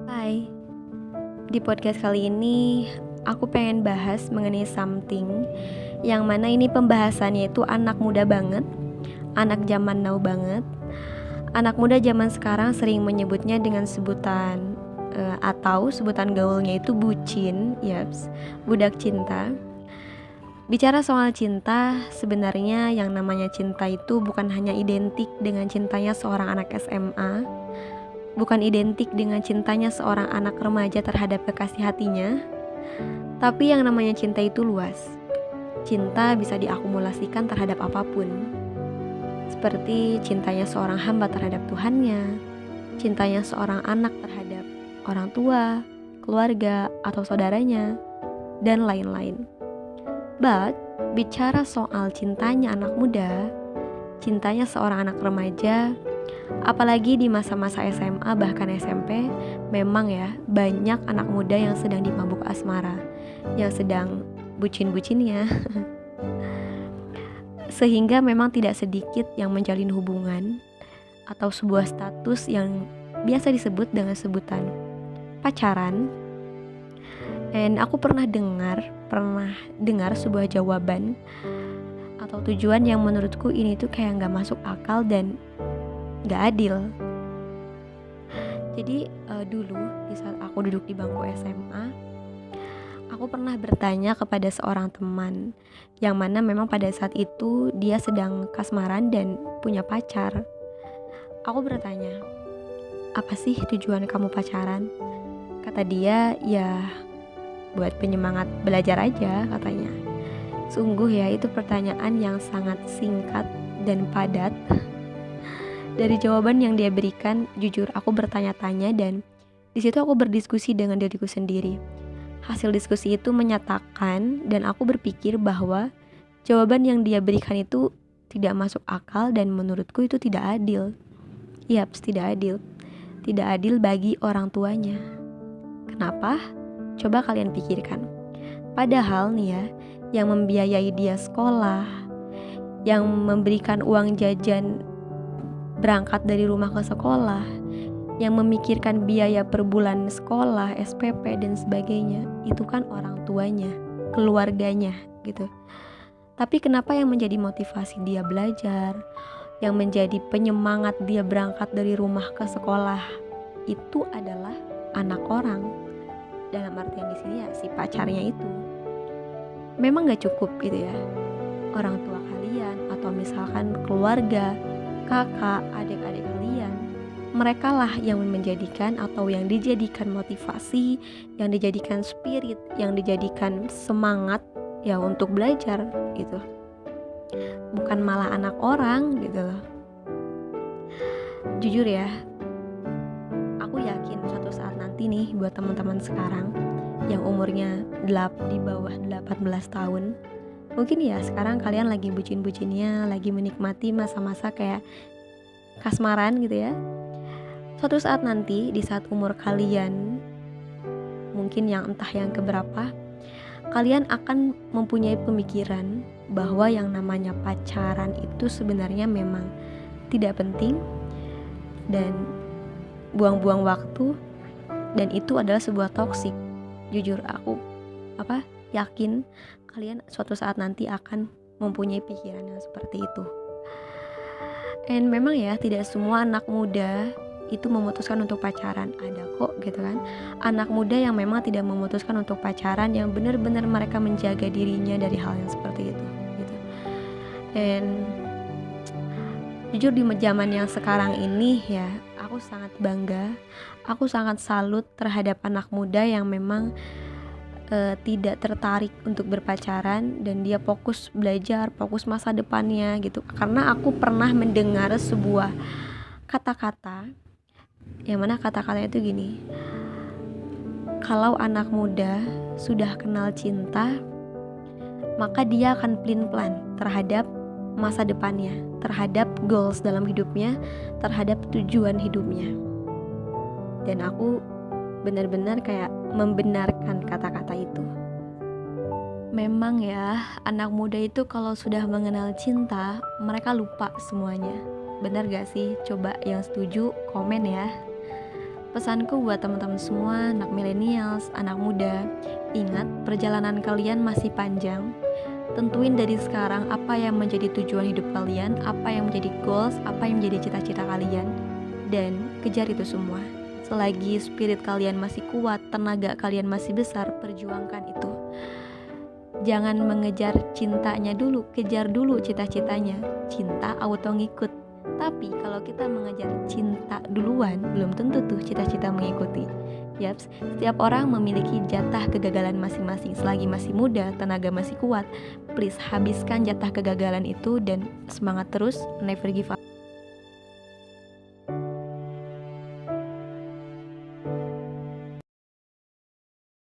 Hai, di podcast kali ini aku pengen bahas mengenai something yang mana ini pembahasannya itu anak muda banget, anak zaman now banget. Anak muda zaman sekarang sering menyebutnya dengan sebutan atau sebutan gaulnya itu bucin, yaps, budak cinta. Bicara soal cinta, sebenarnya yang namanya cinta itu bukan hanya identik dengan cintanya seorang anak SMA, bukan identik dengan cintanya seorang anak remaja terhadap kekasih hatinya, tapi yang namanya cinta itu luas. Cinta bisa diakumulasikan terhadap apapun, seperti cintanya seorang hamba terhadap Tuhannya, cintanya seorang anak terhadap orang tua, keluarga, atau saudaranya, dan lain-lain. But, bicara soal cintanya anak muda, cintanya seorang anak remaja, apalagi di masa-masa SMA bahkan SMP, memang ya banyak anak muda yang sedang dimabuk asmara, yang sedang bucin-bucinnya. Sehingga memang tidak sedikit yang menjalin hubungan atau sebuah status yang biasa disebut dengan sebutan pacaran. Dan aku pernah dengar sebuah jawaban atau tujuan yang menurutku ini tuh kayak gak masuk akal dan gak adil. Jadi dulu di saat aku duduk di bangku SMA, aku pernah bertanya kepada seorang teman yang mana memang pada saat itu dia sedang kasmaran dan punya pacar. Aku bertanya, apa sih tujuan kamu pacaran? Kata dia, ya buat penyemangat belajar aja katanya. Sungguh ya, itu pertanyaan yang sangat singkat dan padat. Dari jawaban yang dia berikan, jujur aku bertanya-tanya dan di situ aku berdiskusi dengan diriku sendiri. Hasil diskusi itu menyatakan dan aku berpikir bahwa jawaban yang dia berikan itu tidak masuk akal dan menurutku itu tidak adil. Yaps, tidak adil. Tidak adil bagi orang tuanya. Kenapa? Coba kalian pikirkan. Padahal nih ya, yang membiayai dia sekolah, yang memberikan uang jajan berangkat dari rumah ke sekolah, yang memikirkan biaya per bulan sekolah, SPP dan sebagainya, itu kan orang tuanya, keluarganya gitu. Tapi kenapa yang menjadi motivasi dia belajar, yang menjadi penyemangat dia berangkat dari rumah ke sekolah itu adalah anak orang. Dalam artian di sini ya si pacarnya itu. Memang gak cukup gitu ya orang tua kalian atau misalkan keluarga, kakak, adik-adik kalian, mereka lah yang menjadikan atau yang dijadikan motivasi, yang dijadikan spirit, yang dijadikan semangat ya untuk belajar gitu. Bukan malah anak orang gitu loh. Jujur ya, aku yakin suatu saat nanti nih buat teman-teman sekarang yang umurnya di bawah 18 tahun, mungkin ya sekarang kalian lagi bucin-bucinnya, lagi menikmati masa-masa kayak kasmaran gitu ya. Suatu saat nanti di saat umur kalian mungkin yang entah yang keberapa, kalian akan mempunyai pemikiran bahwa yang namanya pacaran itu sebenarnya memang tidak penting dan buang-buang waktu, dan itu adalah sebuah toksik. Jujur aku yakin kalian suatu saat nanti akan mempunyai pikiran yang seperti itu. Dan memang ya tidak semua anak muda itu memutuskan untuk pacaran, ada kok gitu kan anak muda yang memang tidak memutuskan untuk pacaran, yang benar-benar mereka menjaga dirinya dari hal yang seperti itu gitu. Dan jujur di zaman yang sekarang ini ya, aku sangat bangga, aku sangat salut terhadap anak muda yang memang tidak tertarik untuk berpacaran dan dia fokus belajar, fokus masa depannya gitu. Karena aku pernah mendengar sebuah kata-kata yang mana kata-katanya itu gini, kalau anak muda sudah kenal cinta, maka dia akan plan terhadap masa depannya, terhadap goals dalam hidupnya, terhadap tujuan hidupnya. Dan aku benar-benar kayak membenarkan kata-kata itu. Memang ya, anak muda itu kalau sudah mengenal cinta, mereka lupa semuanya. Bener gak sih? Coba yang setuju komen ya. Pesanku buat teman-teman semua, anak millennials, anak muda, ingat perjalanan kalian masih panjang. Tentuin dari sekarang apa yang menjadi tujuan hidup kalian, apa yang menjadi goals, apa yang menjadi cita-cita kalian, dan kejar itu semua. Selagi spirit kalian masih kuat, tenaga kalian masih besar, perjuangkan itu. Jangan mengejar cintanya dulu, kejar dulu cita-citanya. Cinta auto ngikut. Tapi kalau kita mengejar cinta duluan, belum tentu tuh cita-cita mengikuti. Yaps, setiap orang memiliki jatah kegagalan masing-masing. Selagi masih muda, tenaga masih kuat, please habiskan jatah kegagalan itu dan semangat terus, never give up.